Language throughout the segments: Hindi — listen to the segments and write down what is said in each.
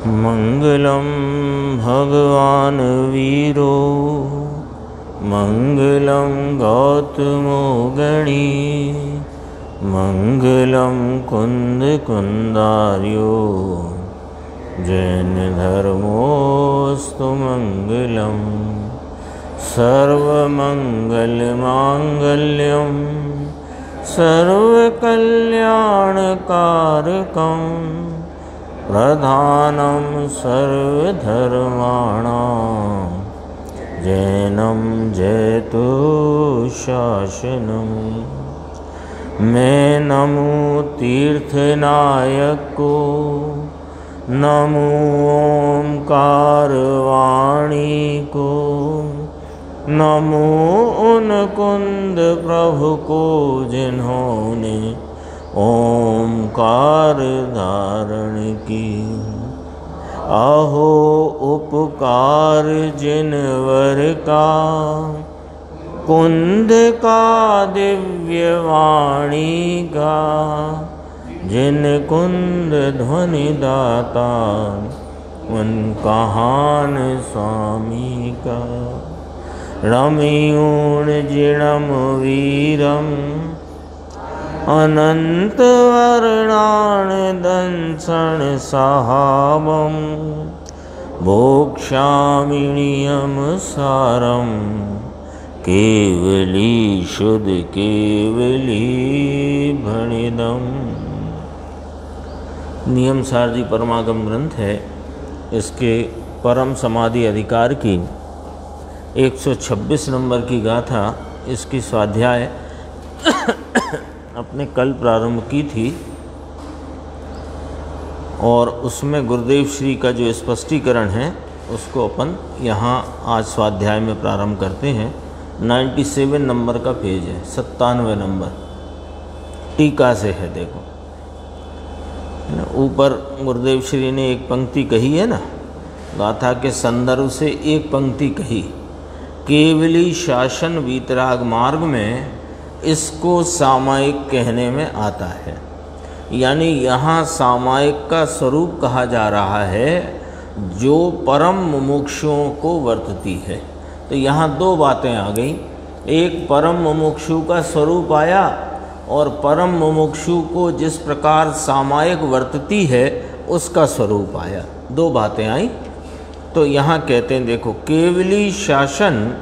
मंगलम भगवान वीरो मंगलम गौतमो गणी मंगलम कुंद कुंदार्यो जैन धर्मोस्तु मंगलम सर्वमंगल मांगल्यम सर्वकल्याणकारकं प्रधानं सर्वधर्माणां जैनं जयतु शासनं। मैं नमो तीर्थनायक को नमो ओंकारवाणी को नमो उन कुंद प्रभु को जिन्होंने ओंकार धारण की। अहो उपकार जिनवर का कुंद का दिव्य वाणी का जिन कुंद ध्वनि दाता उन कहान स्वामी का। रमयूण जिणम वीरम अनंत वर्णान दंसन सहाबम भोक्षामिणियम सारम केवली शुद्ध केवली भणिदम। नियम सार जी परमागम ग्रंथ है। इसके परम समाधि अधिकार की 126 नंबर की गाथा, इसकी स्वाध्याय अपने कल प्रारंभ की थी और उसमें गुरुदेव श्री का जो स्पष्टीकरण है उसको अपन यहाँ आज स्वाध्याय में प्रारंभ करते हैं। 97 नंबर का पेज है, 97 नंबर टीका से है। देखो ऊपर गुरुदेव श्री ने एक पंक्ति कही है ना, गाथा के संदर्भ से एक पंक्ति कही, केवली शासन वीतराग मार्ग में इसको सामायिक कहने में आता है। यानी यहाँ सामायिक का स्वरूप कहा जा रहा है जो परम मुमुक्षुओं को वर्तती है। तो यहाँ दो बातें आ गई, एक परम मुमुक्षु का स्वरूप आया और परम मुमुक्षु को जिस प्रकार सामायिक वर्तती है उसका स्वरूप आया। दो बातें आई। तो यहाँ कहते हैं देखो, केवली शासन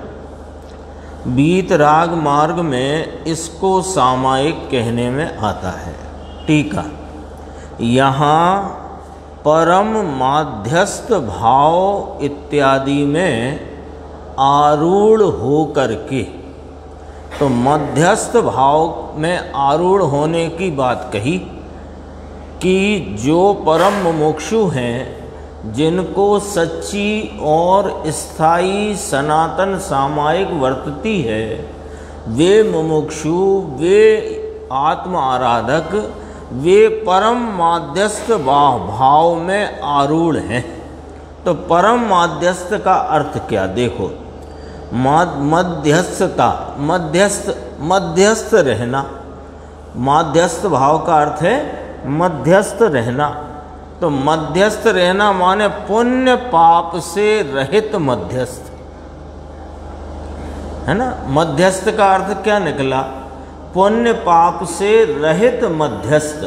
वीतराग मार्ग में इसको सामायिक कहने में आता है। टीका, यहाँ परम माध्यस्थ भाव इत्यादि में आरूढ़ हो करके, तो मध्यस्थ भाव में आरूढ़ होने की बात कही कि जो परम मुमुक्षु हैं जिनको सच्ची और स्थायी सनातन सामायिक वर्तती है, वे मुमुक्षु, वे आत्म आराधक, वे परम माध्यस्थ भाव में आरूढ़ हैं। तो परम माध्यस्थ का अर्थ क्या? देखो, मध्यस्थता, मध्यस्थ रहना, माध्यस्थ भाव का अर्थ है मध्यस्थ रहना। तो मध्यस्थ रहना माने पुण्य पाप से रहित मध्यस्थ, है ना। मध्यस्थ का अर्थ क्या निकला? पुण्य पाप से रहित मध्यस्थ।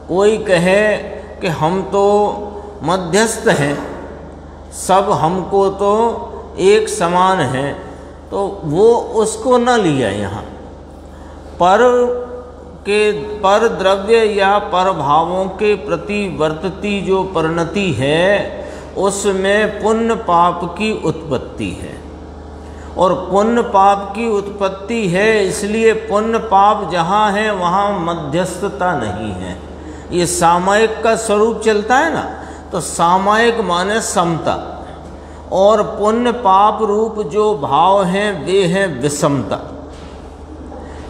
कोई कहे कि हम तो मध्यस्थ हैं, सब हमको तो एक समान है, तो वो उसको न लिया यहाँ। पर द्रव्य या पर भावों के प्रति वर्तती जो परिणति है उसमें पुण्य पाप की उत्पत्ति है, और पुण्य पाप की उत्पत्ति है इसलिए पुण्य पाप जहाँ है वहाँ मध्यस्थता नहीं है। ये सामायिक का स्वरूप चलता है ना, तो सामायिक माने समता, और पुण्य पाप रूप जो भाव हैं वे हैं विषमता।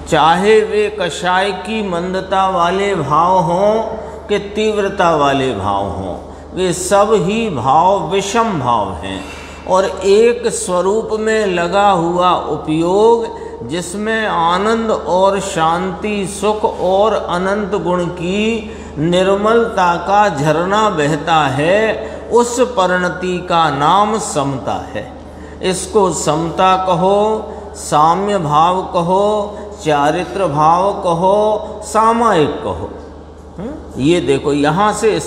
चाहे वे कषाय की मंदता वाले भाव हों कि तीव्रता वाले भाव हों, वे सब ही भाव विषम भाव हैं। और एक स्वरूप में लगा हुआ उपयोग जिसमें आनंद और शांति, सुख और अनंत गुण की निर्मलता का झरना बहता है, उस परिणति का नाम समता है। इसको समता कहो, साम्य भाव कहो, चारित्र भाव कहो, सामायिक कहो। ये देखो यहाँ से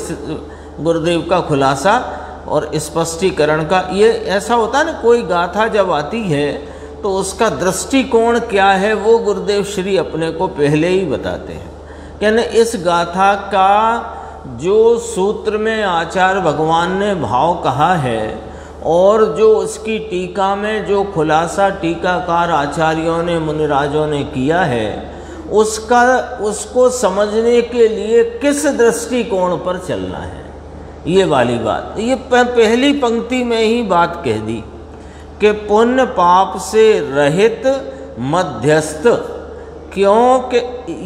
गुरुदेव का खुलासा और स्पष्टीकरण का। ये ऐसा होता है ना, कोई गाथा जब आती है तो उसका दृष्टिकोण क्या है वो गुरुदेव श्री अपने को पहले ही बताते हैं। कहने इस गाथा का जो सूत्र में आचार्य भगवान ने भाव कहा है और जो उसकी टीका में जो खुलासा टीकाकार आचार्यों ने मुनिराजों ने किया है, उसको समझने के लिए किस दृष्टिकोण पर चलना है, ये वाली बात। ये पहली पंक्ति में ही बात कह दी कि पुण्य पाप से रहित मध्यस्थ, क्योंकि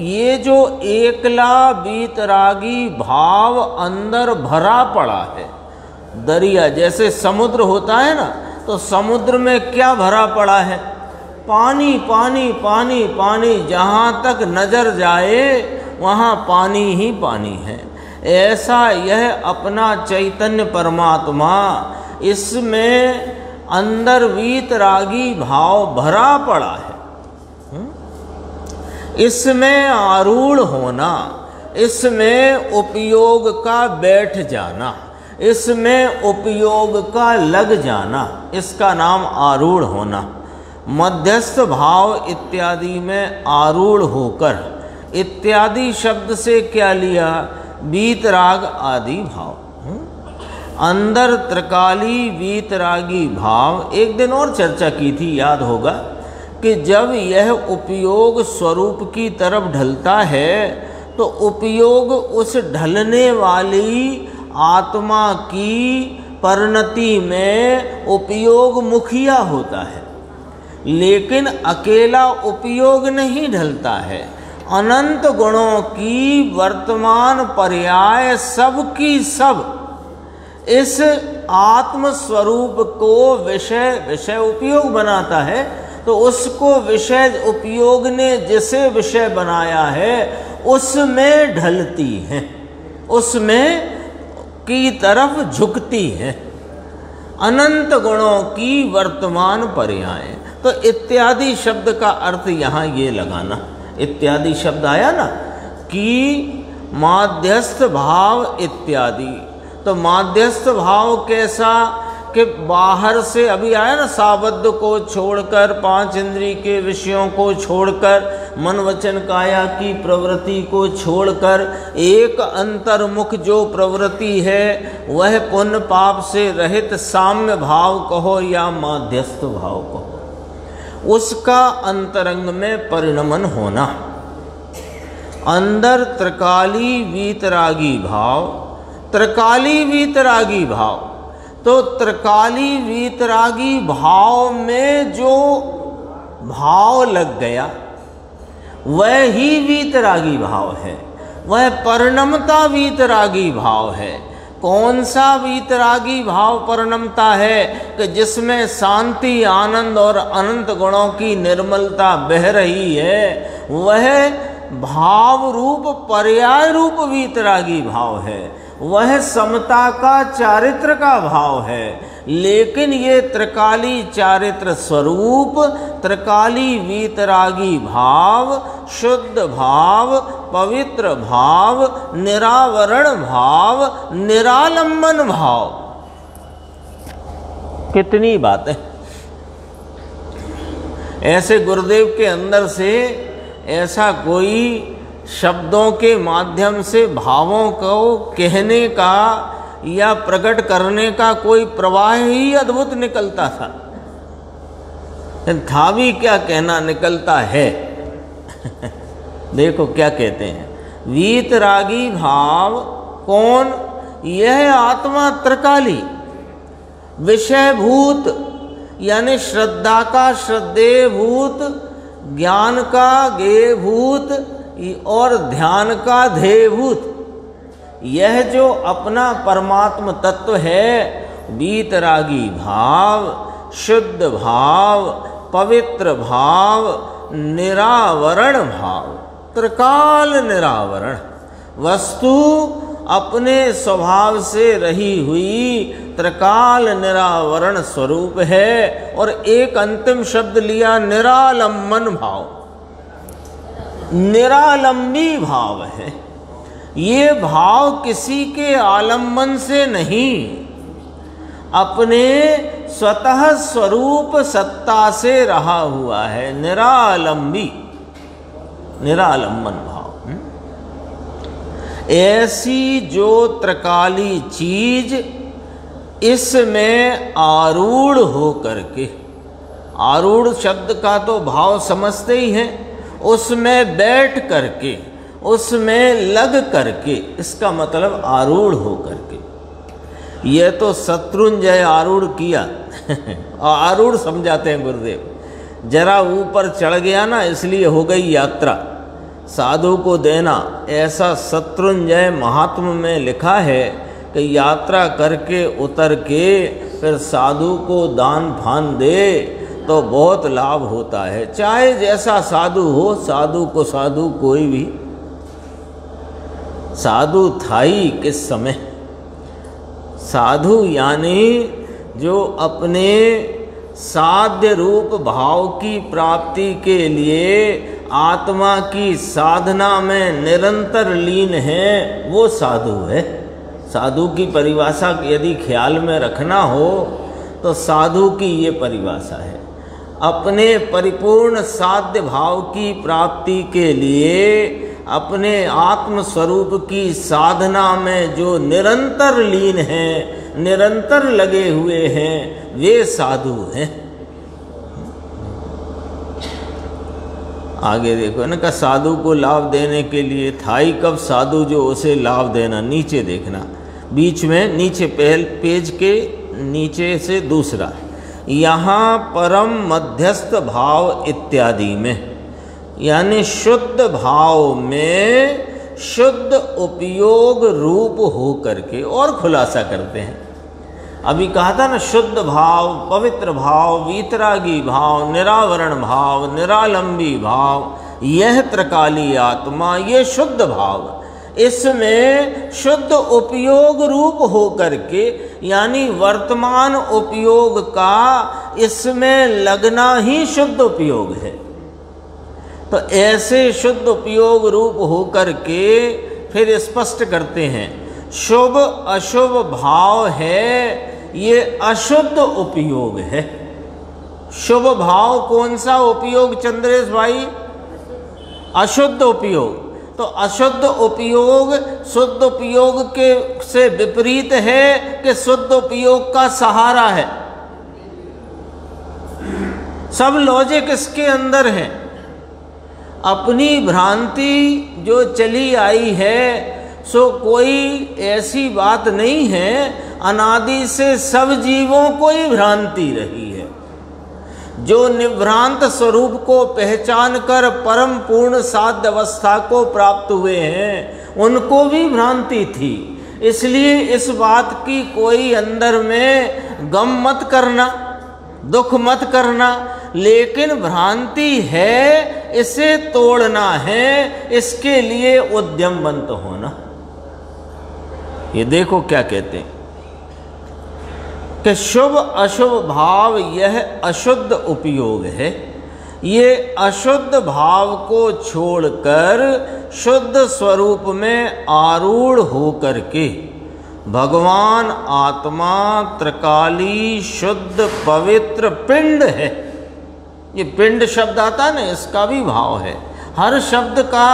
ये जो एकला वीतरागी भाव अंदर भरा पड़ा है, दरिया जैसे समुद्र होता है ना, तो समुद्र में क्या भरा पड़ा है? पानी पानी पानी पानी, जहाँ तक नजर जाए वहाँ पानी ही पानी है। ऐसा यह अपना चैतन्य परमात्मा, इसमें अंदर वीतरागी भाव भरा पड़ा है। इसमें आरूढ़ होना, इसमें उपयोग का बैठ जाना, इसमें उपयोग का लग जाना, इसका नाम आरूढ़ होना। मध्यस्थ भाव इत्यादि में आरूढ़ होकर, इत्यादि शब्द से क्या लिया? वीतराग आदि भाव। अंदर त्रिकाली वीतरागी भाव। एक दिन और चर्चा की थी, याद होगा, कि जब यह उपयोग स्वरूप की तरफ ढलता है तो उपयोग उस ढलने वाली आत्मा की परिणति में उपयोग मुखिया होता है, लेकिन अकेला उपयोग नहीं ढलता है। अनंत गुणों की वर्तमान पर्याय सब की सब इस आत्म स्वरूप को विषय उपयोग बनाता है, तो उसको विषय उपयोग ने जिसे विषय बनाया है उसमें ढलती हैं, उसमें की तरफ झुकती हैं। अनंत गुणों की वर्तमान पर्याय। तो इत्यादि शब्द का अर्थ यहाँ ये लगाना, इत्यादि शब्द आया ना कि माध्यस्थ भाव इत्यादि। तो माध्यस्थ भाव कैसा कि बाहर से, अभी आया ना, साबद्ध को छोड़कर, पांच इंद्रिय के विषयों को छोड़कर, मन वचन काया की प्रवृत्ति को छोड़कर एक अंतर्मुख जो प्रवृत्ति है वह पुण्य पाप से रहित साम्य भाव कहो या माध्यस्थ भाव कहो, उसका अंतरंग में परिणमन होना। अंदर त्रिकाली वीतरागी भाव, त्रिकाली वीतरागी भाव। तो त्रिकाली वीतरागी भाव में जो भाव लग गया वह ही वीतरागी भाव है, वह परिणमता वीतरागी भाव है। कौन सा वीतरागी भाव परिणमता है? कि जिसमें शांति, आनंद और अनंत गुणों की निर्मलता बह रही है, वह भाव रूप पर्याय रूप वीतरागी भाव है, वह समता का चारित्र का भाव है। लेकिन ये त्रिकाली चारित्र स्वरूप, त्रिकाली वीतरागी भाव, शुद्ध भाव, पवित्र भाव, निरावरण भाव, निरालंबन भाव, कितनी बातें। ऐसे गुरुदेव के अंदर से ऐसा कोई शब्दों के माध्यम से भावों को कहने का या प्रकट करने का कोई प्रवाह ही अद्भुत निकलता था भी क्या कहना निकलता है। देखो क्या कहते हैं, वीतरागी भाव कौन? यह आत्मा त्रिकाली, विषयभूत यानी श्रद्धा का श्रद्धेयभूत, ज्ञान का ज्ञेयभूत और ध्यान का ध्येयभूत, यह जो अपना परमात्म तत्व है, वीतरागी भाव, शुद्ध भाव, पवित्र भाव, निरावरण भाव, त्रिकाल निरावरण। वस्तु अपने स्वभाव से रही हुई त्रिकाल निरावरण स्वरूप है। और एक अंतिम शब्द लिया निरालंबन भाव, निरालंबी भाव है। ये भाव किसी के आलंबन से नहीं, अपने स्वतः स्वरूप सत्ता से रहा हुआ है। निरालंबी, निरालंबन भाव। ऐसी जो त्रिकाली चीज इसमें आरूढ़ हो करके, आरूढ़ शब्द का तो भाव समझते ही हैं, उसमें बैठ करके, उसमें लग करके, इसका मतलब आरूढ़ हो करके। यह तो शत्रुंजय आरूढ़ किया आरूढ़ समझाते हैं गुरुदेव। जरा ऊपर चढ़ गया ना, इसलिए हो गई यात्रा। साधु को देना, ऐसा शत्रुंजय महात्म में लिखा है कि यात्रा करके उतर के फिर साधु को दान फान दे तो बहुत लाभ होता है। चाहे जैसा साधु हो, साधु को साधु कोई भी, साधु था ही किस समय। साधु यानी जो अपने साध्य रूप भाव की प्राप्ति के लिए आत्मा की साधना में निरंतर लीन है, वो साधु है। साधु की परिभाषा यदि ख्याल में रखना हो तो साधु की ये परिभाषा है, अपने परिपूर्ण साध्य भाव की प्राप्ति के लिए अपने आत्म स्वरूप की साधना में जो निरंतर लीन हैं, निरंतर लगे हुए हैं, वे साधु हैं। आगे देखो ना, का साधु को लाभ देने के लिए था ही कब साधु जो उसे लाभ देना। नीचे देखना, बीच में नीचे पहल पेज के नीचे से दूसरा, यहाँ परम मध्यस्थ भाव इत्यादि में, यानी शुद्ध भाव में शुद्ध उपयोग रूप हो करके। और खुलासा करते हैं, अभी कहा था ना, शुद्ध भाव, पवित्र भाव, वीतरागी भाव, निरावरण भाव, निरालंबी भाव, यह त्रिकाली आत्मा, ये शुद्ध भाव, इसमें शुद्ध उपयोग रूप हो करके, यानी वर्तमान उपयोग का इसमें लगना ही शुद्ध उपयोग है। तो ऐसे शुद्ध उपयोग रूप हो करके फिर स्पष्ट करते हैं, शुभ अशुभ भाव है, ये अशुद्ध उपयोग है। शुभ भाव कौन सा उपयोग चंद्रेश भाई? अशुद्ध उपयोग। तो अशुद्ध उपयोग शुद्ध उपयोग के से विपरीत है कि शुद्ध उपयोग का सहारा है। सब लॉजिक इसके अंदर है। अपनी भ्रांति जो चली आई है सो कोई ऐसी बात नहीं है, अनादि से सब जीवों को ही भ्रांति रही है। जो निभ्रांत स्वरूप को पहचान कर परम पूर्ण साध्य अवस्था को प्राप्त हुए हैं, उनको भी भ्रांति थी। इसलिए इस बात की कोई अंदर में गम मत करना, दुख मत करना, लेकिन भ्रांति है, इसे तोड़ना है, इसके लिए उद्यमवंत होना। ये देखो क्या कहते हैं कि शुभ अशुभ भाव यह अशुद्ध उपयोग है। ये अशुद्ध भाव को छोड़कर शुद्ध स्वरूप में आरूढ़ होकर के भगवान आत्मा त्रिकाली शुद्ध पवित्र पिंड है। ये पिंड शब्द आता ना, इसका भी भाव है। हर शब्द का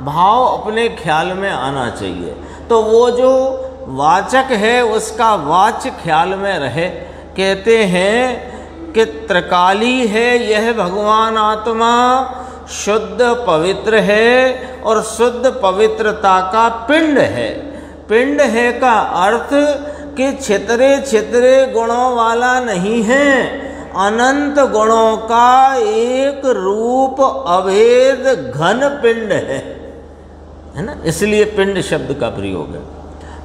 भाव अपने ख्याल में आना चाहिए। तो वो जो वाचक है उसका वाच्य ख्याल में रहे। कहते हैं कि त्रिकाली है यह भगवान आत्मा, शुद्ध पवित्र है और शुद्ध पवित्रता का पिंड है। पिंड है का अर्थ कि छितरे छितरे गुणों वाला नहीं है, अनंत गुणों का एक रूप अभेद घन पिंड है ना, इसलिए पिंड शब्द का प्रयोग है।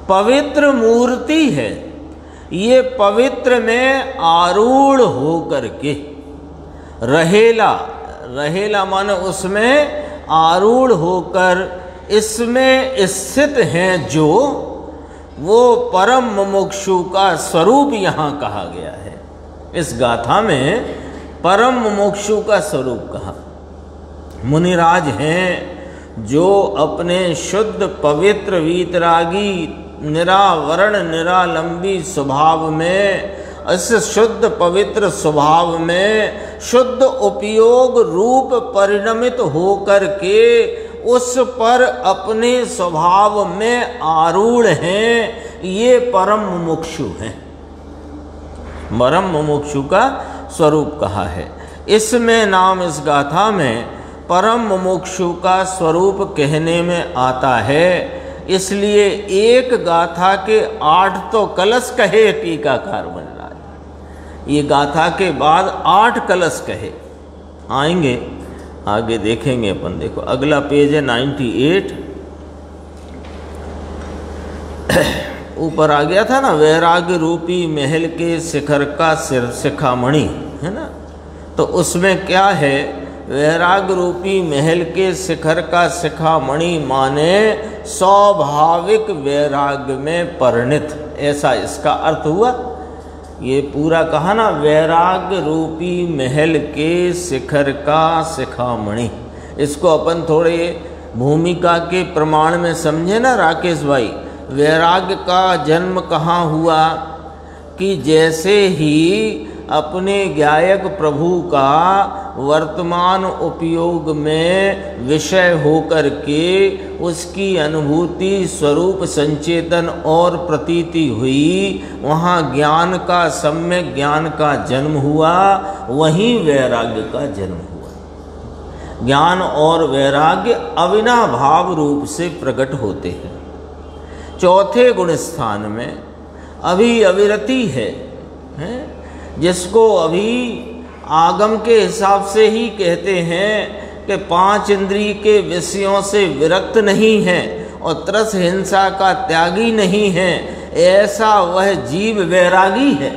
पवित्र मूर्ति है, ये पवित्र में आरूढ़ हो करके रहेला, रहेला माने उसमें आरूढ़ होकर इसमें स्थित हैं जो, वो परम मुमुक्षु का स्वरूप यहाँ कहा गया है। इस गाथा में परम मुमुक्षु का स्वरूप कहा। मुनिराज हैं जो अपने शुद्ध पवित्र वीतरागी निरावरण निरालंबी स्वभाव में, इस शुद्ध पवित्र स्वभाव में शुद्ध उपयोग रूप परिणमित होकर के उस पर अपने स्वभाव में आरूढ़ हैं, ये परम मुमुक्षु हैं। परम मुमुक्षु का स्वरूप कहा है। इसमें नाम इस गाथा में परम मुमुक्षु का स्वरूप कहने में आता है, इसलिए एक गाथा के 8 तो कलश कहे टीकाकार बन रहा है। ये गाथा के बाद 8 कलश कहे आएंगे, आगे देखेंगे अपन। देखो अगला पेज है 98। ऊपर आ गया था ना, वैराग्य रूपी महल के शिखर का शिखामणि, है ना। तो उसमें क्या है, वैराग्य रूपी महल के शिखर का शिखामणि माने स्वाभाविक वैराग्य में परिणित, ऐसा इसका अर्थ हुआ। ये पूरा कहा ना, वैराग्य रूपी महल के शिखर का शिखामणि। इसको अपन थोड़े भूमिका के प्रमाण में समझे ना राकेश भाई। वैराग्य का जन्म कहाँ हुआ कि जैसे ही अपने गायक प्रभु का वर्तमान उपयोग में विषय होकर के उसकी अनुभूति स्वरूप संचेतन और प्रतीति हुई, वहाँ ज्ञान का सम्यक ज्ञान का जन्म हुआ, वहीं वैराग्य का जन्म हुआ। ज्ञान और वैराग्य अविनाभाव रूप से प्रकट होते हैं। चौथे गुण स्थान में अभी अविरति है, जिसको अभी आगम के हिसाब से ही कहते हैं कि 5 इंद्रिय के विषयों से विरक्त नहीं है और त्रस हिंसा का त्यागी नहीं है, ऐसा वह जीव वैरागी है।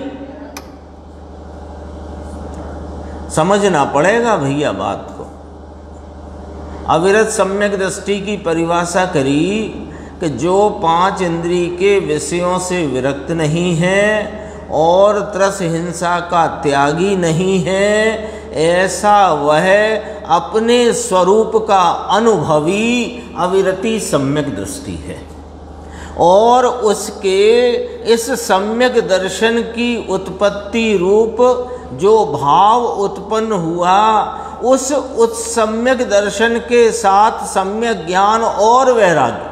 समझना पड़ेगा भैया बात को। अविरत सम्यक दृष्टि की परिभाषा करी कि जो 5 इंद्रिय के विषयों से विरक्त नहीं है और त्रस हिंसा का त्यागी नहीं है, ऐसा वह अपने स्वरूप का अनुभवी अविरति सम्यक दृष्टि है। और उसके इस सम्यक दर्शन की उत्पत्ति रूप जो भाव उत्पन्न हुआ, उस सम्यक दर्शन के साथ सम्यक ज्ञान और वैराग्य,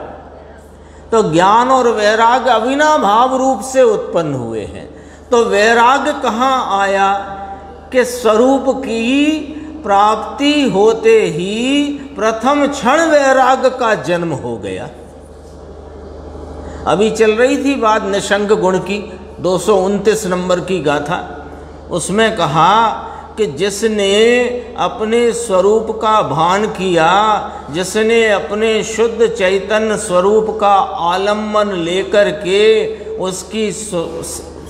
तो ज्ञान और वैराग्य अविनाभाव रूप से उत्पन्न हुए हैं। तो वैराग्य कहाँ आया कि स्वरूप की प्राप्ति होते ही प्रथम क्षण वैराग्य का जन्म हो गया। अभी चल रही थी बात निशंक गुण की, 229 नंबर की गाथा। उसमें कहा कि जिसने अपने स्वरूप का भान किया, जिसने अपने शुद्ध चैतन्य स्वरूप का आलम्बन लेकर के उसकी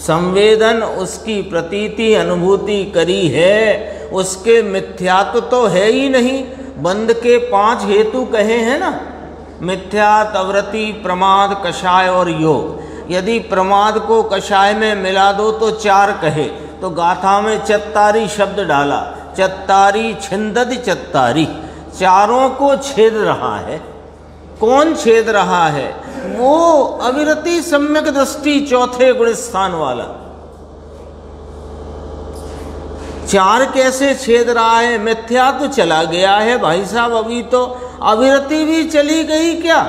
संवेदन, उसकी प्रतीति अनुभूति करी है, उसके मिथ्यात्व तो है ही नहीं। बंध के 5 हेतु कहे हैं ना, मिथ्या, तवृति, प्रमाद, कषाय और योग। यदि प्रमाद को कषाय में मिला दो तो 4 कहे, तो गाथा में चत्तारी शब्द डाला, चत्तारी छिंदति चत्तारी, चारों को छेद रहा है। कौन छेद रहा है? वो अविरति सम्यक दृष्टि, चौथे गुण स्थान वाला। 4 कैसे छेद रहा है? मिथ्या तो चला गया है भाई साहब, अभी तो अविरति भी चली गई क्या?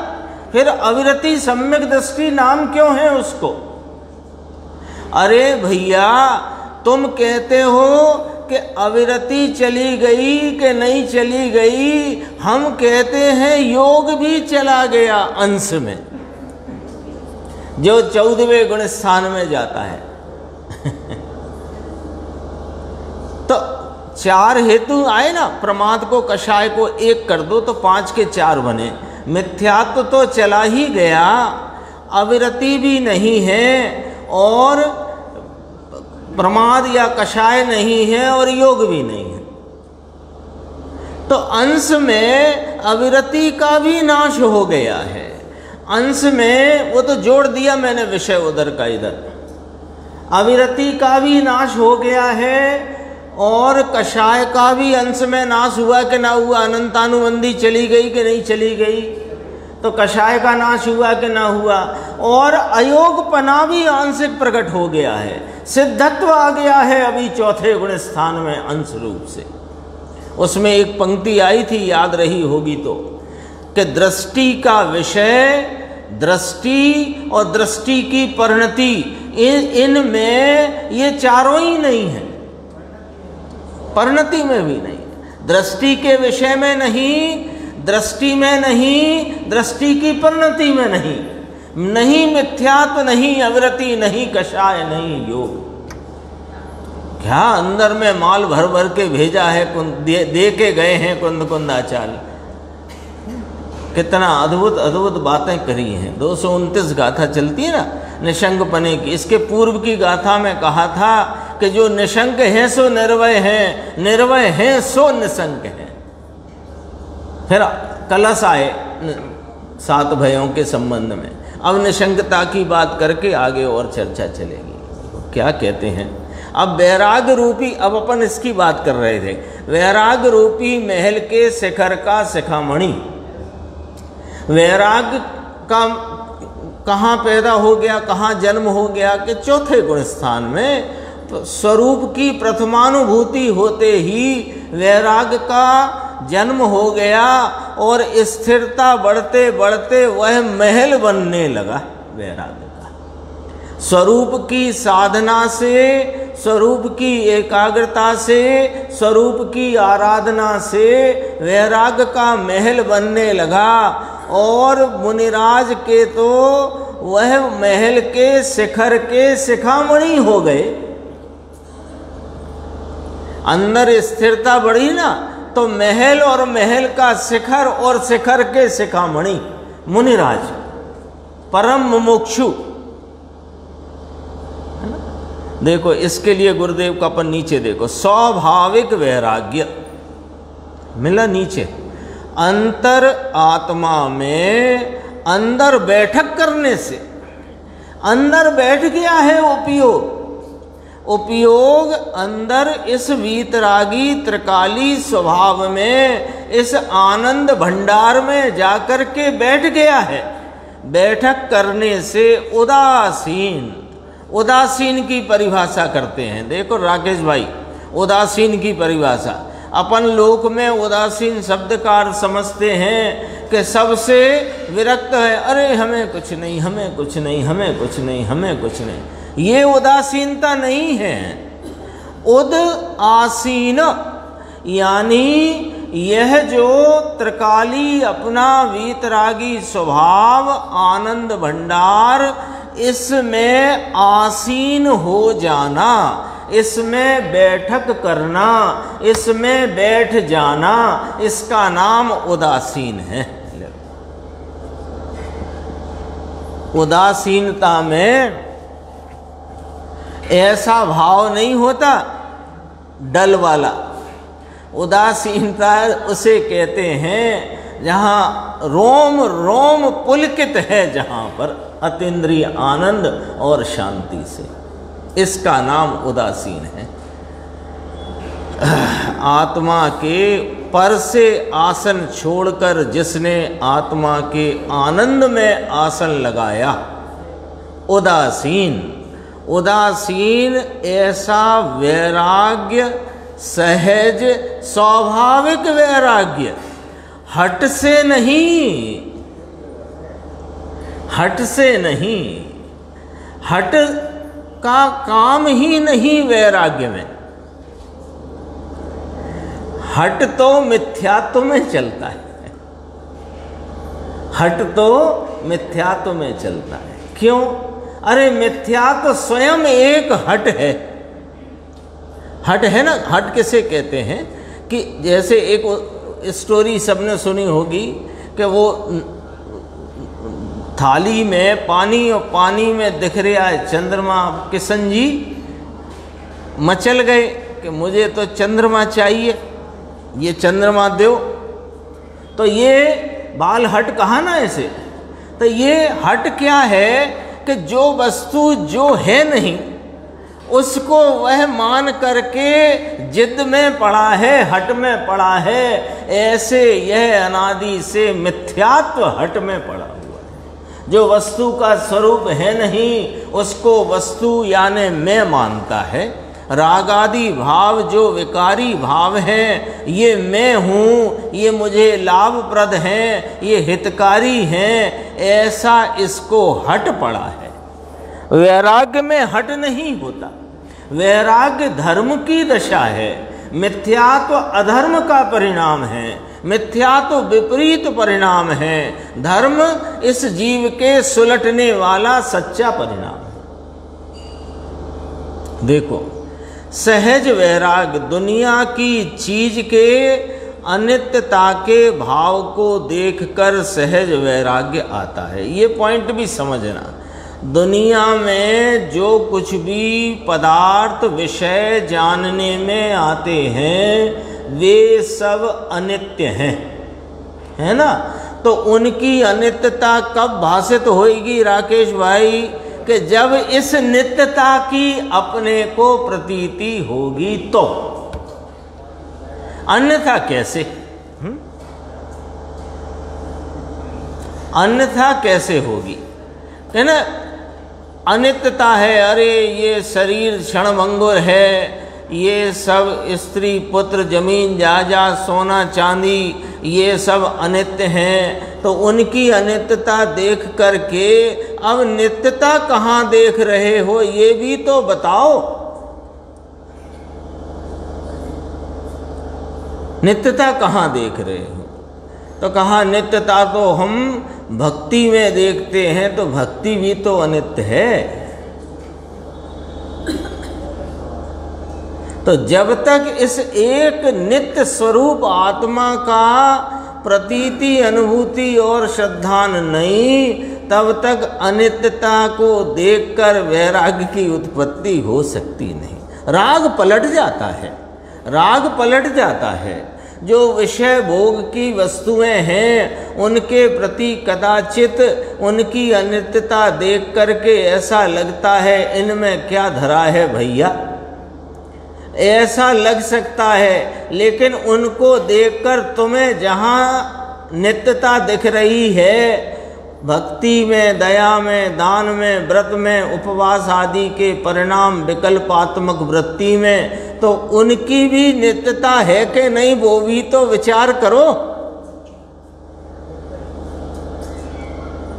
फिर अविरति सम्यक दृष्टि नाम क्यों है उसको? अरे भैया, तुम कहते हो कि अविरति चली गई कि नहीं चली गई, हम कहते हैं योग भी चला गया अंश में, जो 14वें गुण स्थान में जाता है। तो 4 हेतु आए ना, प्रमाद को कषाय को 1 कर दो तो 5 के 4 बने। मिथ्यात्व तो चला ही गया, अविरति भी नहीं है और प्रमाद या कषाय नहीं है और योग भी नहीं है। तो अंश में अविरति का भी नाश हो गया है। अंश में वो तो जोड़ दिया मैंने विषय उधर का इधर, अविरति का भी नाश हो गया है और कषाय का भी अंश में नाश हुआ कि ना हुआ, अनंतानुबंधी चली गई कि नहीं चली गई, तो कषाय का नाश हुआ कि ना हुआ, और अयोगपना भी आंशिक प्रकट हो गया है, सिद्धत्व आ गया है अभी चौथे गुण स्थान में अंश रूप से। उसमें एक पंक्ति आई थी, याद रही होगी तो, कि दृष्टि का विषय, दृष्टि और दृष्टि की परिणति, इनमें ये चारों ही नहीं है, परिणति में भी नहीं, दृष्टि के विषय में नहीं, दृष्टि में नहीं, दृष्टि की परिणति में नहीं, नहीं मिथ्यात्व, नहीं अविरति, नहीं कषाय, नहीं योग। क्या अंदर में माल भर भर के भेजा है, दे के गए हैं कुंद कुंदाचार्य, कितना अद्भुत अद्भुत बातें करी हैं। 229 गाथा चलती है ना निशंकपने की, इसके पूर्व की गाथा में कहा था कि जो निशंक हैं सो निर्भय हैं, निर्भय हैं सो निशंक हैं। फिर कलश आए 7 भयों के संबंध में, अब निशंकता की बात करके आगे और चर्चा चलेगी। क्या कहते हैं, अब वैराग रूपी, अब अपन इसकी बात कर रहे थे, वैराग रूपी महल के शिखर का शिखामणि, वैराग का कहाँ पैदा हो गया, कहाँ जन्म हो गया कि चौथे गुण स्थान में। तो स्वरूप की प्रथमानुभूति होते ही वैराग का जन्म हो गया और स्थिरता बढ़ते बढ़ते वह महल बनने लगा वैराग का। स्वरूप की साधना से, स्वरूप की एकाग्रता से, स्वरूप की आराधना से वैराग का महल बनने लगा और मुनिराज के तो वह महल के शिखर के शिखामणि हो गए। अंदर स्थिरता बढ़ी ना, तो महल और महल का शिखर और शिखर के शिखामणि मुनिराज, परम मुमुक्षु। देखो इसके लिए गुरुदेव का अपन नीचे देखो, स्वाभाविक वैराग्य मिला नीचे, अंतर आत्मा में अंदर बैठक करने से, अंदर बैठ गया है उपयोग, उपयोग अंदर इस वीतरागी त्रिकाली स्वभाव में, इस आनंद भंडार में जाकर के बैठ गया है। बैठक करने से उदासीन, उदासीन की परिभाषा करते हैं। देखो राकेश भाई, उदासीन की परिभाषा, अपन लोक में उदासीन शब्द का अर्थ समझते हैं कि सबसे विरक्त है, अरे हमें कुछ नहीं, हमें कुछ नहीं, हमें कुछ नहीं, हमें कुछ नहीं। ये उदासीनता नहीं है। उदासीन यानी यह जो त्रिकाली अपना वीतरागी स्वभाव, आनंद भंडार, इसमें आसीन हो जाना, इसमें बैठक करना, इसमें बैठ जाना, इसका नाम उदासीन है। उदासीनता में ऐसा भाव नहीं होता डल वाला। उदासीनता उसे कहते हैं जहाँ रोम रोम पुलकित है, जहाँ पर अतीन्द्रिय आनंद और शांति से, इसका नाम उदासीन है। आत्मा के पर से आसन छोड़कर जिसने आत्मा के आनंद में आसन लगाया, उदासीन। उदासीन ऐसा वैराग्य, सहज स्वाभाविक वैराग्य, हट से नहीं, हट से नहीं, हट का काम ही नहीं वैराग्य में। हट तो मिथ्यात्व में चलता है, हट तो मिथ्यात्व में चलता है। क्यों? अरे मिथ्यात्व स्वयं एक हट है। हट है ना, हट किसे कहते हैं कि जैसे एक स्टोरी सबने सुनी होगी कि वो थाली में पानी और पानी में दिख रहा है चंद्रमा। किशन जी मचल गए कि मुझे तो चंद्रमा चाहिए, ये चंद्रमा दो। तो ये बाल हट कहा ना ऐसे, तो ये हट क्या है कि जो वस्तु जो है नहीं उसको वह मान करके जिद में पड़ा है, हट में पड़ा है, ऐसे यह अनादि से मिथ्यात्व हट में पड़ा हुआ है। जो वस्तु का स्वरूप है नहीं उसको वस्तु यानी मैं मानता है। रागादि भाव जो विकारी भाव हैं, ये मैं हूँ, ये मुझे लाभप्रद हैं, ये हितकारी हैं, ऐसा इसको हट पड़ा है। वैराग्य में हट नहीं होता। वैराग्य धर्म की दशा है। मिथ्यात्व अधर्म का परिणाम है, मिथ्यात्व विपरीत परिणाम है, धर्म इस जीव के सुलटने वाला सच्चा परिणाम है। देखो, सहज वैराग्य दुनिया की चीज के अनित्यता के भाव को देखकर सहज वैराग्य आता है। ये पॉइंट भी समझना। दुनिया में जो कुछ भी पदार्थ विषय जानने में आते हैं वे सब अनित्य हैं, है ना। तो उनकी अनित्यता कब भाषित होगी राकेश भाई? कि जब इस नित्यता की अपने को प्रतीति होगी तो, अन्यथा कैसे? अन्यथा कैसे होगी? है ना, अनित्यता है, अरे ये शरीर क्षणभंगुर है, ये सब स्त्री पुत्र जमीन जायदाद सोना चांदी ये सब अनित्य हैं। तो उनकी अनित्यता देख करके अब नित्यता कहाँ देख रहे हो ये भी तो बताओ। नित्यता कहाँ देख रहे हो? तो कहा नित्यता तो हम भक्ति में देखते हैं, तो भक्ति भी तो अनित्य है। तो जब तक इस एक नित्य स्वरूप आत्मा का प्रतीति अनुभूति और श्रद्धा नहीं, तब तक अनित्यता को देखकर वैराग्य की उत्पत्ति हो सकती नहीं। राग पलट जाता है, राग पलट जाता है। जो विषय भोग की वस्तुएं हैं उनके प्रति कदाचित उनकी अनित्यता देख करके ऐसा लगता है इनमें क्या धरा है भैया, ऐसा लग सकता है। लेकिन उनको देखकर तुम्हें जहाँ नित्यता दिख रही है, भक्ति में, दया में, दान में, व्रत में, उपवास आदि के परिणाम विकल्पात्मक वृत्ति में, तो उनकी भी नित्यता है कि नहीं वो भी तो विचार करो।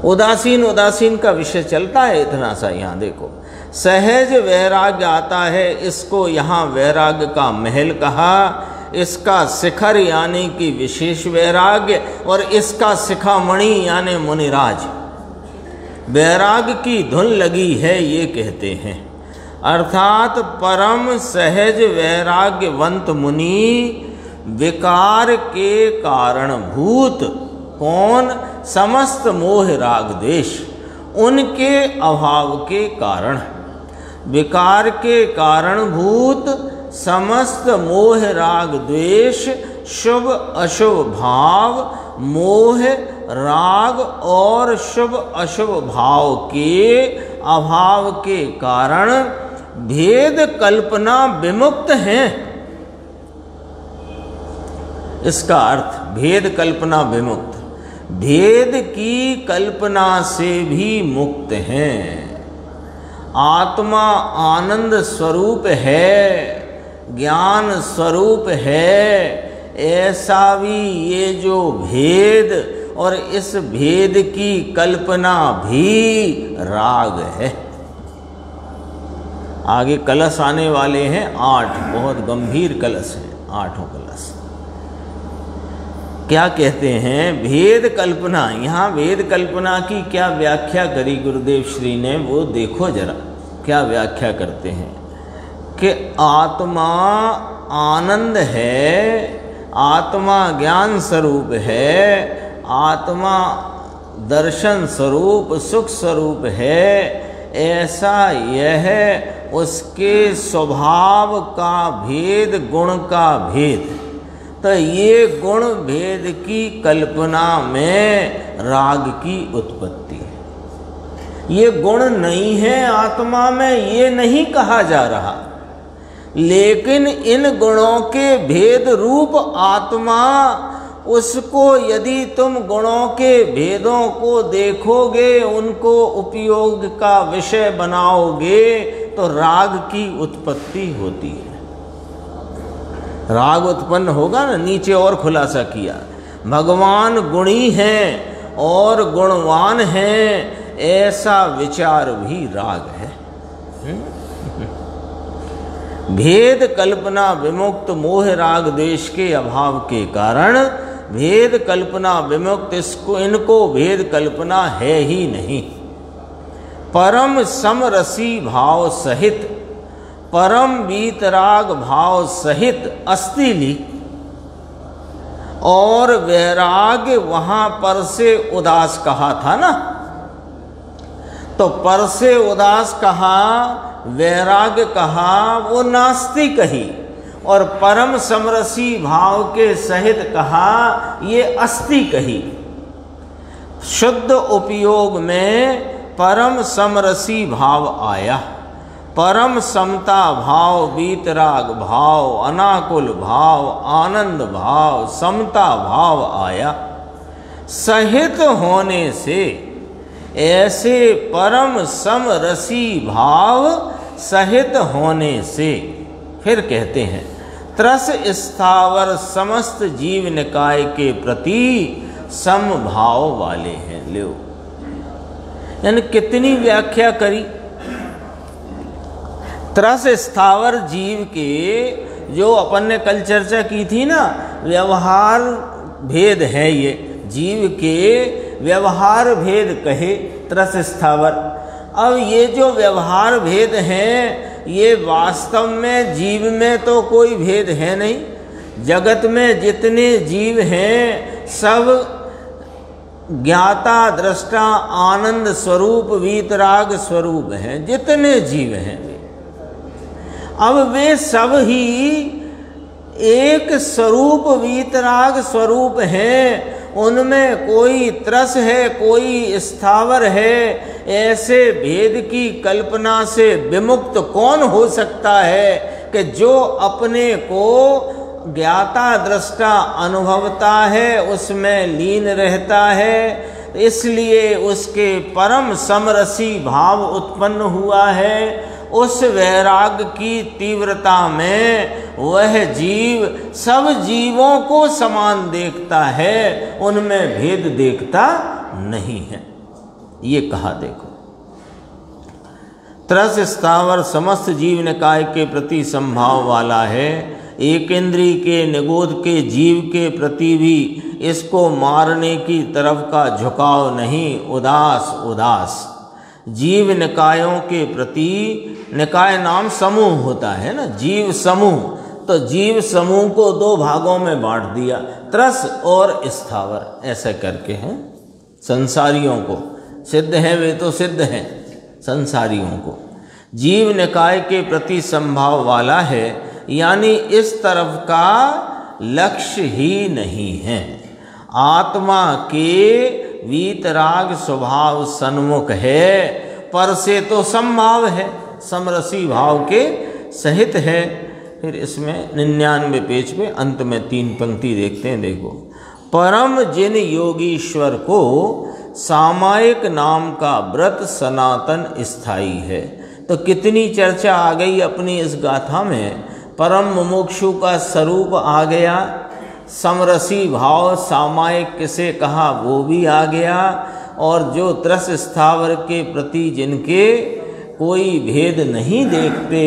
उदासीन उदासीन का विषय चलता है इतना सा। यहाँ देखो, सहज वैराग्य आता है, इसको यहाँ वैराग्य का महल कहा। इसका शिखर यानी कि विशेष वैराग्य, और इसका शिखामणि यानी मुनिराज। वैराग्य की धुन लगी है ये कहते हैं। अर्थात परम सहज वैराग्यवंत मुनि विकार के कारणभूत, कौन? समस्त मोह राग द्वेष, उनके अभाव के कारण, विकार के कारणभूत समस्त मोह राग द्वेष, शुभ अशुभ भाव, मोह राग और शुभ अशुभ भाव के अभाव के कारण भेद कल्पना विमुक्त हैं। इसका अर्थ भेद कल्पना विमुक्त, भेद की कल्पना से भी मुक्त हैं। आत्मा आनंद स्वरूप है, ज्ञान स्वरूप है, ऐसा भी ये जो भेद और इस भेद की कल्पना भी राग है। आगे कलश आने वाले हैं 8, बहुत गंभीर कलश हैं, 8 कलश। क्या कहते हैं? भेद कल्पना। यहाँ भेद कल्पना की क्या व्याख्या करी गुरुदेव श्री ने, वो देखो जरा क्या व्याख्या करते हैं कि आत्मा आनंद है, आत्मा ज्ञान स्वरूप है, आत्मा दर्शन स्वरूप सुख स्वरूप है, ऐसा यह उसके स्वभाव का भेद, गुण का भेद, तो ये गुण भेद की कल्पना में राग की उत्पत्ति है। ये गुण नहीं है आत्मा में, ये नहीं कहा जा रहा, लेकिन इन गुणों के भेद रूप आत्मा, उसको यदि तुम गुणों के भेदों को देखोगे, उनको उपयोग का विषय बनाओगे, तो राग की उत्पत्ति होती है। राग उत्पन्न होगा ना। नीचे और खुलासा किया, भगवान गुणी हैं और गुणवान हैं, ऐसा विचार भी राग है। भेद कल्पना विमुक्त मोह राग द्वेष के अभाव के कारण भेद कल्पना विमुक्त इनको भेद कल्पना है ही नहीं। परम समरसी भाव सहित, परम वीतराग भाव सहित अस्तिली और वैराग्य, वहां पर से उदास कहा था ना, तो पर से उदास कहा, वैराग्य कहा, वो नास्ति कही, और परम समरसी भाव के सहित कहा, ये अस्ति कही। शुद्ध उपयोग में परम समरसी भाव आया, परम समता भाव, वीतराग भाव, अनाकुल भाव, आनंद भाव, समता भाव आया। सहित होने से ऐसे परम समरसी भाव सहित होने से, फिर कहते हैं त्रस स्थावर समस्त जीव निकाय के प्रति समभाव वाले हैं। लो, यानी कितनी व्याख्या करी। त्रस स्थावर जीव के, जो अपन ने कल चर्चा की थी ना, व्यवहार भेद है, ये जीव के व्यवहार भेद कहे त्रस स्थावर। अब ये जो व्यवहार भेद हैं, ये वास्तव में जीव में तो कोई भेद है नहीं। जगत में जितने जीव हैं सब ज्ञाता दृष्टा आनंद स्वरूप वीतराग स्वरूप हैं, जितने जीव हैं वे। अब वे सब ही एक स्वरूप वीतराग स्वरूप हैं, उनमें कोई त्रस है, कोई स्थावर है। ऐसे भेद की कल्पना से विमुक्त कौन हो सकता है कि जो अपने को ज्ञाता दृष्टा अनुभवता है, उसमें लीन रहता है, इसलिए उसके परम समरसी भाव उत्पन्न हुआ है। उस वैराग की तीव्रता में वह जीव सब जीवों को समान देखता है, उनमें भेद देखता नहीं है। ये कहा देखो, त्रस स्थावर समस्त जीव निकाय के प्रति संभाव वाला है। एक इंद्रिय के निगोद के जीव के प्रति भी इसको मारने की तरफ का झुकाव नहीं, उदास उदास। जीव निकायों के प्रति, निकाय नाम समूह होता है ना, जीव समूह, तो जीव समूह को दो भागों में बांट दिया, त्रस और स्थावर, ऐसे करके हैं। संसारियों को सिद्ध है, वे तो सिद्ध हैं। संसारियों को जीव निकाय के प्रति संभाव वाला है, यानी इस तरफ का लक्ष्य ही नहीं है। आत्मा के वीतराग स्वभाव सन्मुख है, पर से तो संभाव है, समरसी भाव के सहित है। फिर इसमें 99 पेज पे अंत में 3 पंक्ति देखते हैं। देखो, परम जिन योगीश्वर को सामायिक नाम का व्रत सनातन स्थायी है। तो कितनी चर्चा आ गई अपनी इस गाथा में। परम मुमुक्षु का स्वरूप आ गया, समरसी भाव सामायिक किसे कहा वो भी आ गया, और जो त्रस स्थावर के प्रति जिनके कोई भेद नहीं देखते,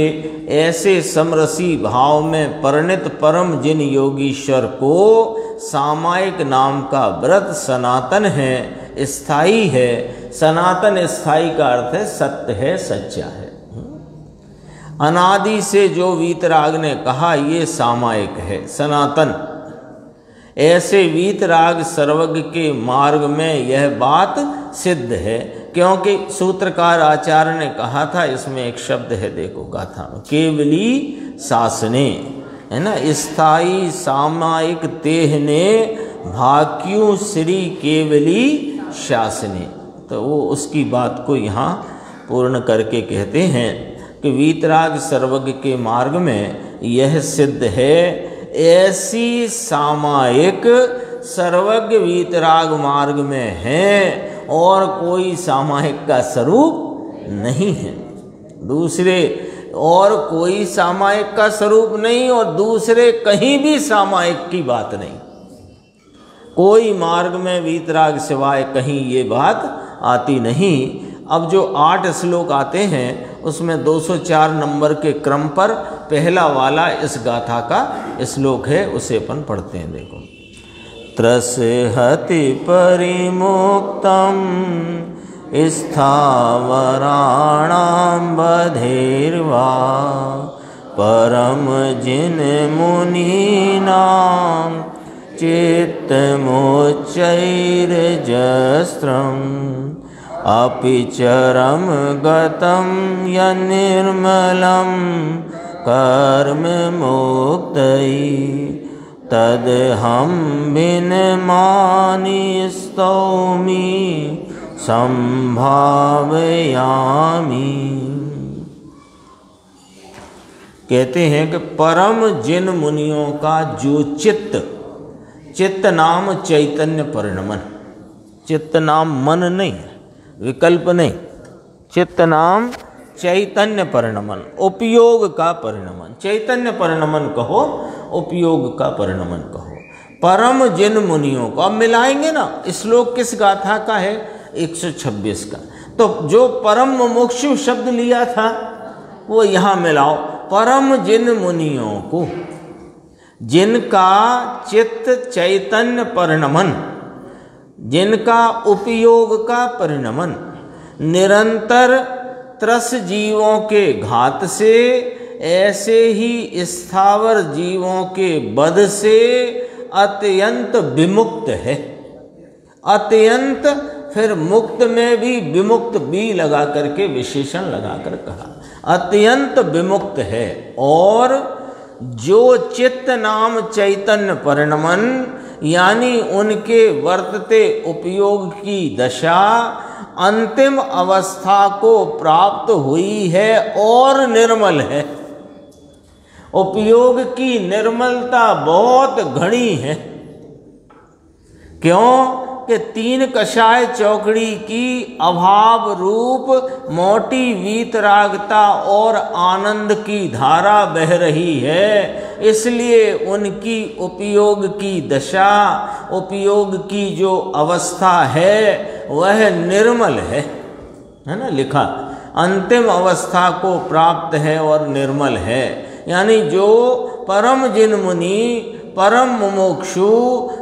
ऐसे समरसी भाव में परिणित परम जिन योगीश्वर को सामायिक नाम का व्रत सनातन है, स्थायी है। सनातन स्थायी का अर्थ है सत्य है, सच्चा है। अनादि से जो वीतराग ने कहा ये सामायिक है, सनातन। ऐसे वीतराग सर्वज्ञ के मार्ग में यह बात सिद्ध है, क्योंकि सूत्रकार आचार्य ने कहा था, इसमें एक शब्द है देखो गाथा में, केवली शासने, है ना, स्थाई सामायिक तेहने भाक्यू श्री केवली शासने। तो वो उसकी बात को यहाँ पूर्ण करके कहते हैं कि वीतराग सर्वज्ञ के मार्ग में यह सिद्ध है, ऐसी सामायिक सर्वज्ञ वीतराग मार्ग में है और कोई सामायिक का स्वरूप नहीं है। दूसरे और कोई सामायिक का स्वरूप नहीं और दूसरे कहीं भी सामायिक की बात नहीं। कोई मार्ग में वीतराग सिवाय कहीं ये बात आती नहीं। अब जो 8 श्लोक आते हैं उसमें 204 नंबर के क्रम पर पहला वाला इस गाथा का श्लोक है, उसे अपन पढ़ते हैं। देखो, त्रसहति परिमुक्तम स्थावराणां बधेर्वा परम जिन मुनीनां चित्तमोच्चैर्जस्त्रम् अपि चरम गतं यन्निर्मलं कर्म मुक्तये तदहं विनमामि स्तौमि संभावयामि। कहते हैं कि परम जिन मुनियों का जो चित्त नाम चैतन्य परिणमन, चित्त नाम मन नहीं, विकल्प नहीं, चित्त नाम चैतन्य परिणमन, उपयोग का परिणमन, चैतन्य परिणमन कहो, उपयोग का परिणमन कहो। परम जिन मुनियों को अब मिलाएंगे ना, श्लोक किस गाथा का है? 126 का। तो जो परम मुमुक्षु शब्द लिया था वो यहाँ मिलाओ, परम जिन मुनियों को जिनका चित्त चैतन्य परिणमन, जिनका उपयोग का परिणमन निरंतर त्रस जीवों के घात से, ऐसे ही स्थावर जीवों के वध से अत्यंत विमुक्त है। अत्यंत, फिर मुक्त में भी विमुक्त भी लगा करके विशेषण लगाकर कहा, अत्यंत विमुक्त है। और जो चित्त नाम चैतन्य परिणमन यानी उनके वर्तते उपयोग की दशा अंतिम अवस्था को प्राप्त हुई है और निर्मल है। उपयोग की निर्मलता बहुत घनी है। क्यों कि 3 कषाय चौकड़ी की अभाव रूप मोटी वीतरागता और आनंद की धारा बह रही है, इसलिए उनकी उपयोग की दशा, उपयोग की जो अवस्था है वह निर्मल है ना, लिखा अंतिम अवस्था को प्राप्त है और निर्मल है। यानी जो परम जिन मुनि, परम मुमुक्षु,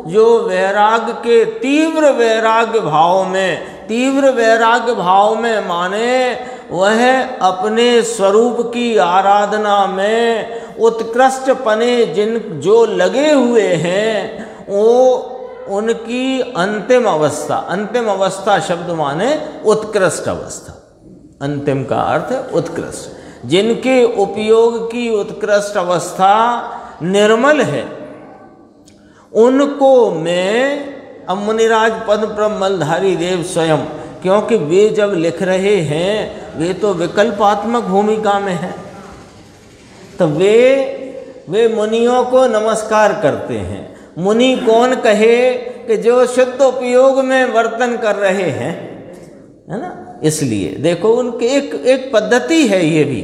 जो वैराग्य के तीव्र वैराग्य भाव में माने, वह अपने स्वरूप की आराधना में उत्कृष्ट पने जो लगे हुए हैं, वो उनकी अंतिम अवस्था शब्द माने उत्कृष्ट अवस्था, अंतिम का अर्थ उत्कृष्ट, जिनके उपयोग की उत्कृष्ट अवस्था निर्मल है, उनको मैं, अब मुनिराज पद्म मलधारी देव स्वयं, क्योंकि वे जब लिख रहे हैं वे तो विकल्पात्मक भूमिका में हैं, तो वे मुनियों को नमस्कार करते हैं। मुनि कौन कहे कि जो शुद्ध उपयोग में वर्तन कर रहे हैं, है ना। इसलिए देखो उनकी एक पद्धति है, ये भी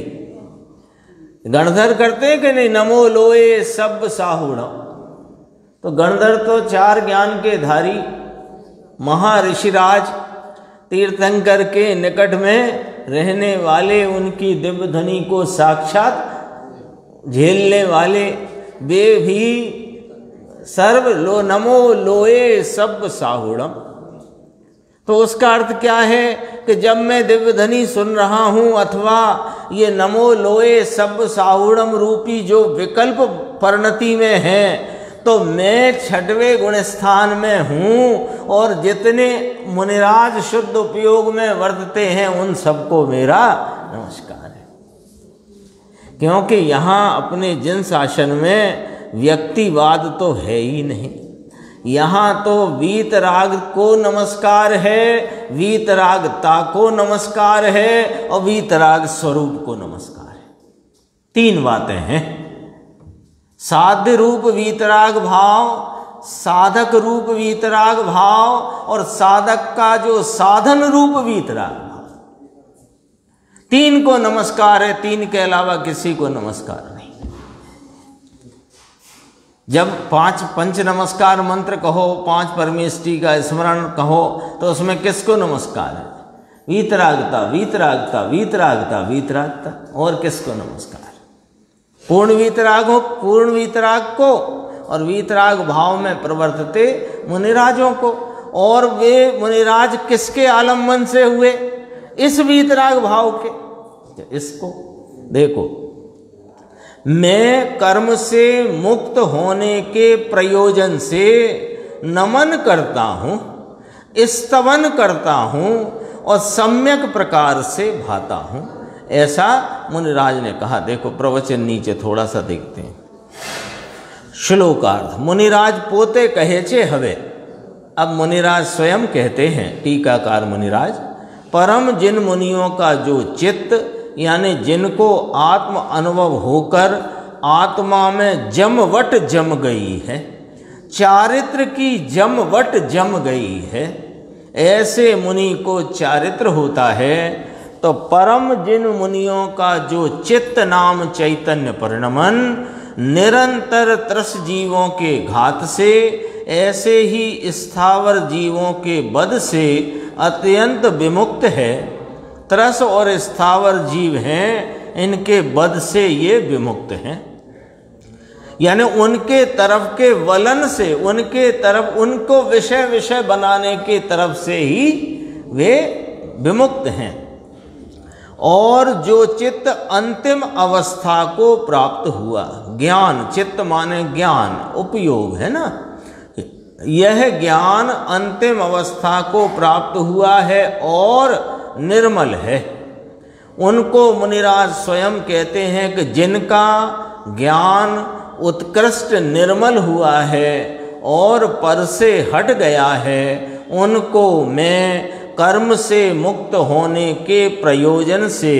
गणधर करते हैं कि नहीं, नमो लोए सब साहुणम। तो गणधर तो 4 ज्ञान के धारी महर्षिराज तीर्थंकर के निकट में रहने वाले, उनकी दिव्य ध्वनि को साक्षात झेलने वाले, वे भी सर्व नमो लोए सब साहुणम। तो उसका अर्थ क्या है कि जब मैं दिव्य ध्वनि सुन रहा हूँ अथवा ये नमो लोए सब साहुणम रूपी जो विकल्प परिणति में है, तो मैं 6वें गुण स्थान में हूँ और जितने मुनिराज शुद्ध उपयोग में वर्तते हैं उन सबको मेरा नमस्कार है। क्योंकि यहाँ अपने जिन शासन में व्यक्तिवाद तो है ही नहीं। यहाँ तो वीतराग को नमस्कार है, वीतरागता को नमस्कार है और वीतराग स्वरूप को नमस्कार है। तीन बातें हैं, साध्य रूप वीतराग भाव, साधक रूप वीतराग भाव और साधक का जो साधन रूप वीतराग भाव। तीन को नमस्कार है, तीन के अलावा किसी को नमस्कार नहीं। जब पांच पंच नमस्कार मंत्र कहो, पांच परमेष्टि का स्मरण कहो, तो उसमें किसको नमस्कार है? वीतरागता, वीतरागता, वीतरागता, वीतरागता, और किसको नमस्कार? पूर्ण वीतराग हो, पूर्ण वीतराग को, और वीतराग भाव में प्रवर्तते मुनिराजों को। और वे मुनिराज किसके आलम्बन से हुए? इस वीतराग भाव के। इसको देखो, मैं कर्म से मुक्त होने के प्रयोजन से नमन करता हूँ, स्तवन करता हूँ और सम्यक प्रकार से भाता हूँ, ऐसा मुनिराज ने कहा। देखो प्रवचन नीचे थोड़ा सा देखते हैं। श्लोकार्थ, मुनिराज पोते कहे छे हवे। अब मुनिराज स्वयं कहते हैं, टीकाकार मुनिराज, परम जिन मुनियों का जो चित्त, यानी जिनको आत्म अनुभव होकर आत्मा में जमवट जम गई है, चारित्र की जमवट जम गई है, ऐसे मुनि को चारित्र होता है। तो परम जिन मुनियों का जो चित्त नाम चैतन्य परिणमन निरंतर त्रस जीवों के घात से, ऐसे ही स्थावर जीवों के वध से अत्यंत विमुक्त है। त्रस और स्थावर जीव हैं, इनके वध से ये विमुक्त हैं, यानी उनके तरफ के वलन से, उनके तरफ उनको विषय बनाने के तरफ से ही वे विमुक्त हैं। और जो चित्त अंतिम अवस्था को प्राप्त हुआ, ज्ञान, चित्त माने ज्ञान, उपयोग है ना, यह ज्ञान अंतिम अवस्था को प्राप्त हुआ है और निर्मल है, उनको मुनिराज स्वयं कहते हैं कि जिनका ज्ञान उत्कृष्ट निर्मल हुआ है और पर से हट गया है, उनको मैं कर्म से मुक्त होने के प्रयोजन से,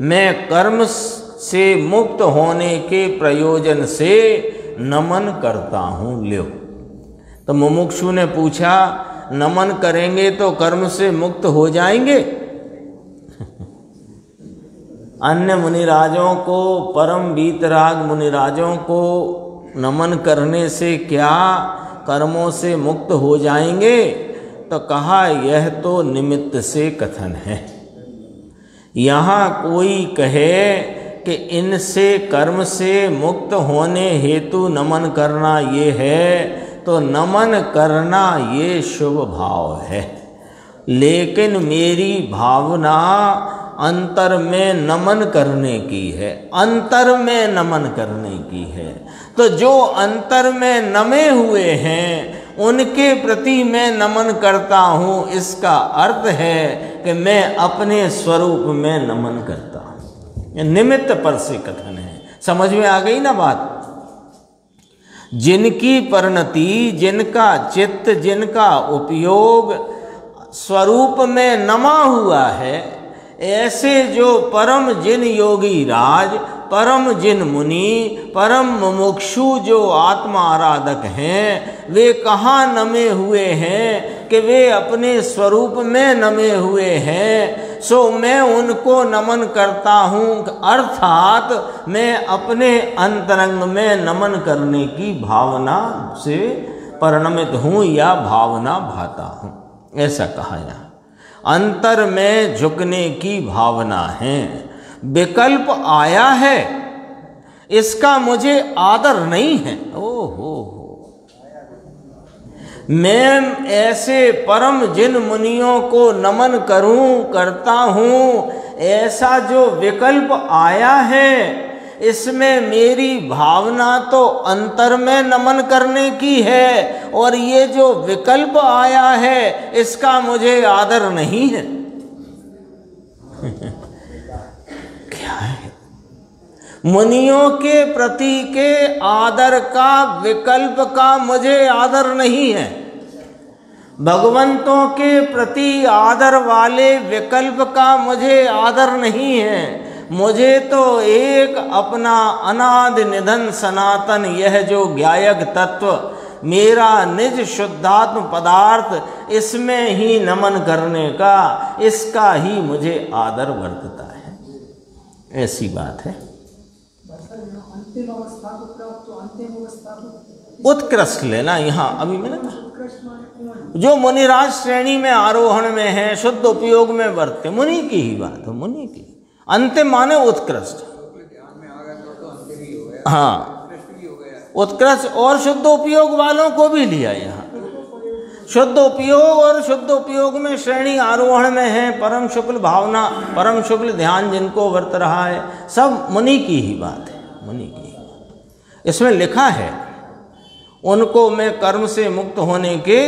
मैं कर्म से मुक्त होने के प्रयोजन से नमन करता हूँ। ल्यो, तो मुमुक्षु ने पूछा, नमन करेंगे तो कर्म से मुक्त हो जाएंगे? अन्य मुनिराजों को, परम वीतराग मुनिराजों को नमन करने से क्या कर्मों से मुक्त हो जाएंगे? तो कहा, यह तो निमित्त से कथन है। यहाँ कोई कहे कि इनसे कर्म से मुक्त होने हेतु नमन करना ये है, तो नमन करना ये शुभ भाव है। लेकिन मेरी भावना अंतर में नमन करने की है, अंतर में नमन करने की है। तो जो अंतर में नमे हुए हैं उनके प्रति मैं नमन करता हूँ, इसका अर्थ है कि मैं अपने स्वरूप में नमन करता हूँ। निमित्त पर से कथन है, समझ में आ गई ना बात? जिनकी परिणति, जिनका चित्त, जिनका उपयोग स्वरूप में नमा हुआ है, ऐसे जो परम जिन योगी राज, परम जिन मुनि, परम मुमुक्षु जो आत्मा आराधक हैं, वे कहाँ नमे हुए हैं कि वे अपने स्वरूप में नमे हुए हैं। सो मैं उनको नमन करता हूँ, अर्थात मैं अपने अंतरंग में नमन करने की भावना से परिणमित हूँ या भावना भाता हूँ, ऐसा कहा यहाँ। अंतर में झुकने की भावना है। विकल्प आया है, इसका मुझे आदर नहीं है। ओहो, मैं ऐसे परम जिन मुनियों को नमन करता हूँ, ऐसा जो विकल्प आया है, इसमें मेरी भावना तो अंतर में नमन करने की है, और ये जो विकल्प आया है इसका मुझे आदर नहीं है। क्या है? मुनियों के प्रति के आदर का विकल्प का मुझे आदर नहीं है। भगवंतों के प्रति आदर वाले विकल्प का मुझे आदर नहीं है। मुझे तो एक अपना अनादि निधन सनातन यह जो ज्ञायक तत्व मेरा निज शुद्धात्म पदार्थ, इसमें ही नमन करने का, इसका ही मुझे आदर वर्तता है। ऐसी बात है। अंतिम अवस्था को प्राप्त, तो अंतिम अवस्था को उत्कृष्ट लेना। यहाँ अभी मैंने कहा जो मुनिराज श्रेणी में आरोहण में है, शुद्ध उपयोग में वर्ते, मुनि की ही बात है, मुनि की। अंतिम माने उत्कृष्ट। हाँ, उत्कृष्ट और शुद्ध उपयोग वालों को भी लिया यहाँ। शुद्ध उपयोग और शुद्ध उपयोग में श्रेणी आरोहण में है, परम शुक्ल भावना, परम शुक्ल ध्यान जिनको वर्त रहा है, सब मुनि की ही बात है, मुनि की ही बात। इसमें लिखा है उनको मैं कर्म से मुक्त होने के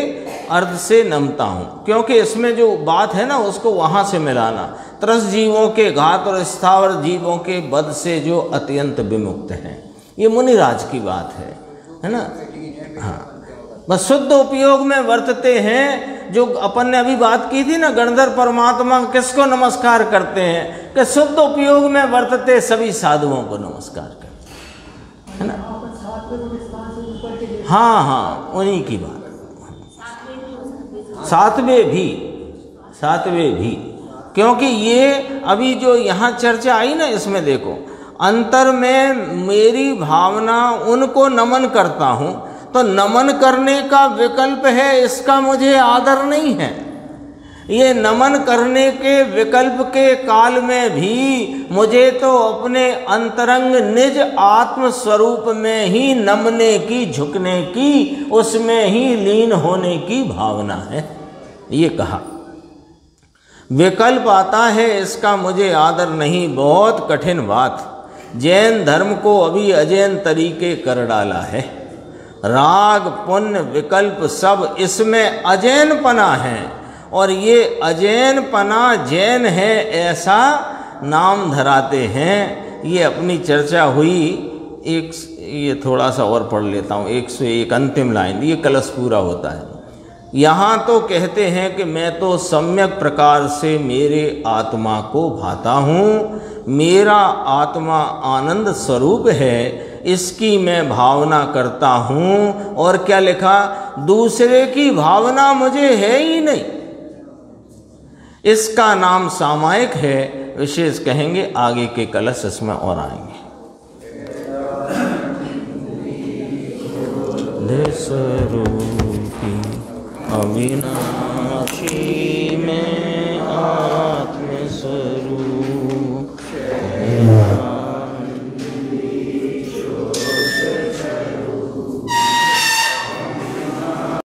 अर्थ से नमता हूँ, क्योंकि इसमें जो बात है ना उसको वहाँ से मिलाना। त्रस जीवों के घात और स्थावर जीवों के बद से जो अत्यंत विमुक्त हैं, ये मुनिराज की बात है ना। हाँ, बस शुद्ध उपयोग में वर्तते हैं। जो अपन ने अभी बात की थी ना, गणधर परमात्मा किसको नमस्कार करते हैं, कि शुद्ध उपयोग में वर्तते सभी साधुओं को नमस्कार करते है ना। हाँ हाँ, उन्हीं की बात। सातवें भी, क्योंकि ये अभी जो यहाँ चर्चा आई ना, इसमें देखो अंतर में मेरी भावना उनको नमन करता हूँ, तो नमन करने का विकल्प है, इसका मुझे आदर नहीं है। ये नमन करने के विकल्प के काल में भी मुझे तो अपने अंतरंग निज आत्म स्वरूप में ही नमने की, झुकने की, उसमें ही लीन होने की भावना है। ये कहा विकल्प आता है, इसका मुझे आदर नहीं। बहुत कठिन बात। जैन धर्म को अभी अजैन तरीके कर डाला है। राग पुण्य विकल्प सब इसमें अजैन पना है, और ये अजैन पना जैन है ऐसा नाम धराते हैं। ये अपनी चर्चा हुई। ये थोड़ा सा और पढ़ लेता हूँ, 101 अंतिम लाइन, ये कलश पूरा होता है। यहाँ तो कहते हैं कि मैं तो सम्यक प्रकार से मेरे आत्मा को भाता हूँ, मेरा आत्मा आनंद स्वरूप है, इसकी मैं भावना करता हूँ। और क्या लिखा, दूसरे की भावना मुझे है ही नहीं। इसका नाम सामायिक है, विशेष कहेंगे आगे के कलश इसमें और आएंगे। स्वरूपी अविनाशी